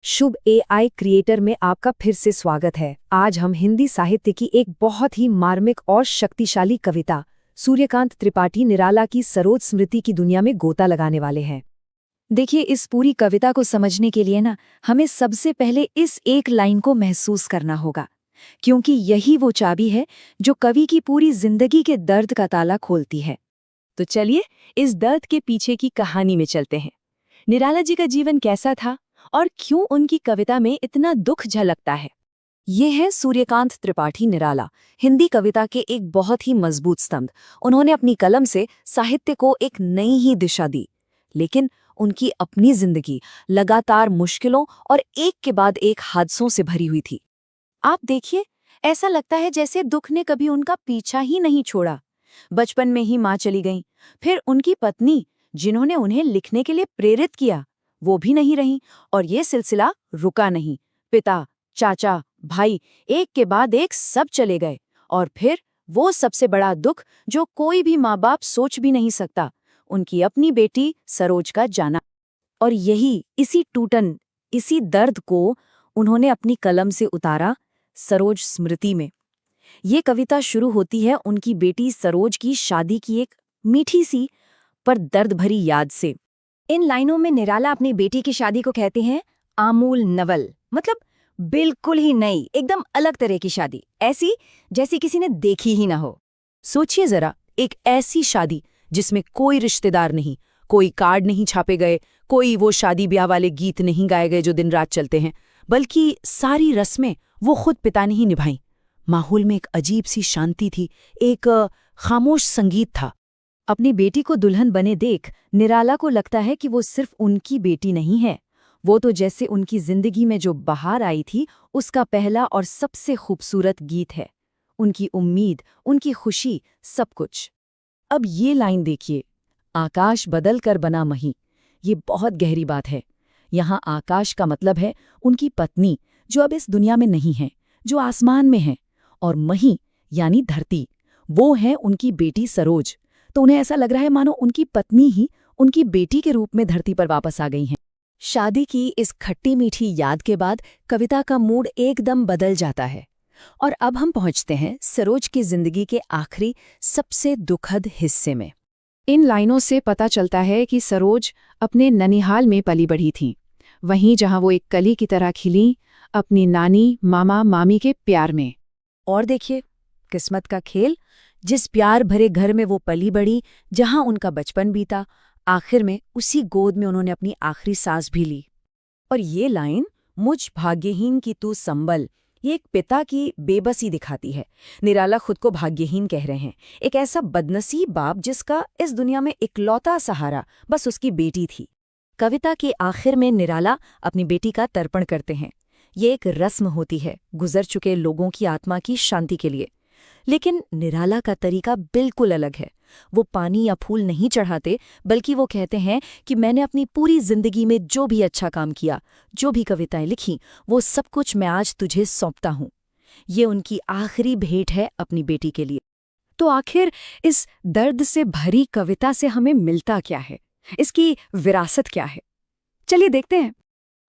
शुभ AI creator में आपका फिर से स्वागत है। आज हम हिंदी साहित्य की एक बहुत ही मार्मिक और शक्तिशाली कविता सूर्यकांत त्रिपाठी निराला की सरोज स्मृति की दुनिया में गोता लगाने वाले हैं। देखिए, इस पूरी कविता को समझने के लिए हमें सबसे पहले इस एक लाइन को महसूस करना होगा, क्योंकि यही वो चाबी है जो कवि की पूरी जिंदगी के दर्द का ताला खोलती है। तो चलिए इस दर्द के पीछे की कहानी में चलते हैं। निराला जी का जीवन कैसा था और क्यों उनकी कविता में इतना दुख झलकता है। ये है सूर्यकांत त्रिपाठी निराला, हिंदी कविता के एक बहुत ही मजबूत स्तंभ। उन्होंने अपनी कलम से साहित्य को एक नई ही दिशा दी, लेकिन उनकी अपनी जिंदगी लगातार मुश्किलों और एक के बाद एक हादसों से भरी हुई थी। आप देखिए, ऐसा लगता है जैसे दुख ने कभी उनका पीछा ही नहीं छोड़ा। बचपन में ही माँ चली गईं, फिर उनकी पत्नी जिन्होंने उन्हें लिखने के लिए प्रेरित किया वो भी नहीं रही, और ये सिलसिला रुका नहीं। पिता, चाचा, भाई एक के बाद एक सब चले गए, और फिर वो सबसे बड़ा दुख जो कोई भी माँ बाप सोच भी नहीं सकता, उनकी अपनी बेटी सरोज का जाना। और इसी टूटन, इसी दर्द को उन्होंने अपनी कलम से उतारा सरोज स्मृति में। ये कविता शुरू होती है उनकी बेटी सरोज की शादी की एक मीठी सी पर दर्द भरी याद से। इन लाइनों में निराला अपनी बेटी की शादी को कहते हैं आमूल नवल, मतलब बिल्कुल ही नई, एकदम अलग तरह की शादी, ऐसी जैसी किसी ने देखी ही ना हो। सोचिए जरा, एक ऐसी शादी जिसमें कोई रिश्तेदार नहीं, कोई कार्ड नहीं छापे गए, कोई वो शादी ब्याह वाले गीत नहीं गाए गए जो दिन रात चलते हैं, बल्कि सारी रस्में वो खुद पिता ने ही निभाई। माहौल में एक अजीब सी शांति थी, एक खामोश संगीत था। अपनी बेटी को दुल्हन बने देख निराला को लगता है कि वो सिर्फ उनकी बेटी नहीं है, वो तो जैसे उनकी जिंदगी में जो बहार आई थी उसका पहला और सबसे खूबसूरत गीत है। उनकी उम्मीद, उनकी खुशी, सब कुछ। अब ये लाइन देखिए, आकाश बदल कर बना मही। ये बहुत गहरी बात है। यहाँ आकाश का मतलब है उनकी पत्नी, जो अब इस दुनिया में नहीं है, जो आसमान में है, और मही यानी धरती, वो है उनकी बेटी सरोज। तो उन्हें ऐसा लग रहा है मानो उनकी पत्नी ही उनकी बेटी के रूप में धरती पर वापस आ गई हैं। शादी की इस खट्टी मीठी याद के बाद कविता का मूड एकदम बदल जाता है, और अब हम पहुंचते हैं सरोज की जिंदगी के आखिरी सबसे दुखद हिस्से में। इन लाइनों से पता चलता है कि सरोज अपने ननिहाल में पली बढ़ी थीं, वहीं जहां वो एक कली की तरह खिली, अपनी नानी, मामा, मामी के प्यार में। और देखिए, किस्मत का खेल, जिस प्यार भरे घर में वो पली बढ़ी, जहां उनका बचपन बीता, आखिर में उसी गोद में उन्होंने अपनी आखिरी सांस भी ली। और ये लाइन, मुझ भाग्यहीन की तू संबल, ये एक पिता की बेबसी दिखाती है। निराला खुद को भाग्यहीन कह रहे हैं, एक ऐसा बदनसीब बाप जिसका इस दुनिया में इकलौता सहारा बस उसकी बेटी थी। कविता के आखिर में निराला अपनी बेटी का तर्पण करते हैं। ये एक रस्म होती है गुजर चुके लोगों की आत्मा की शांति के लिए, लेकिन निराला का तरीका बिल्कुल अलग है। वो पानी या फूल नहीं चढ़ाते, बल्कि वो कहते हैं कि मैंने अपनी पूरी जिंदगी में जो भी अच्छा काम किया, जो भी कविताएं लिखी, वो सब कुछ मैं आज तुझे सौंपता हूँ। ये उनकी आखिरी भेंट है अपनी बेटी के लिए। तो आखिर इस दर्द से भरी कविता से हमें मिलता क्या है, इसकी विरासत क्या है? चलिए देखते हैं।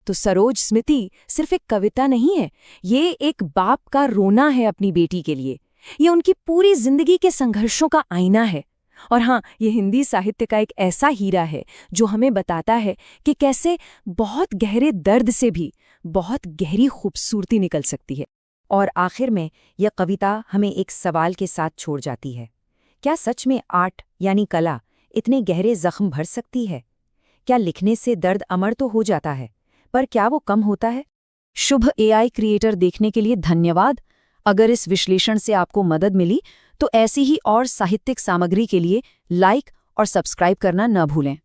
तो सरोज स्मृति सिर्फ एक कविता नहीं है, ये एक बाप का रोना है अपनी बेटी के लिए। ये उनकी पूरी जिंदगी के संघर्षों का आईना है। और हाँ, ये हिंदी साहित्य का एक ऐसा हीरा है जो हमें बताता है कि कैसे बहुत गहरे दर्द से भी बहुत गहरी खूबसूरती निकल सकती है। और आखिर में यह कविता हमें एक सवाल के साथ छोड़ जाती है। क्या सच में आर्ट यानी कला इतने गहरे जख्म भर सकती है? क्या लिखने से दर्द अमर तो हो जाता है, पर क्या वो कम होता है? शुभ एआई क्रिएटर देखने के लिए धन्यवाद। अगर इस विश्लेषण से आपको मदद मिली तो ऐसी ही और साहित्यिक सामग्री के लिए लाइक और सब्सक्राइब करना न भूलें।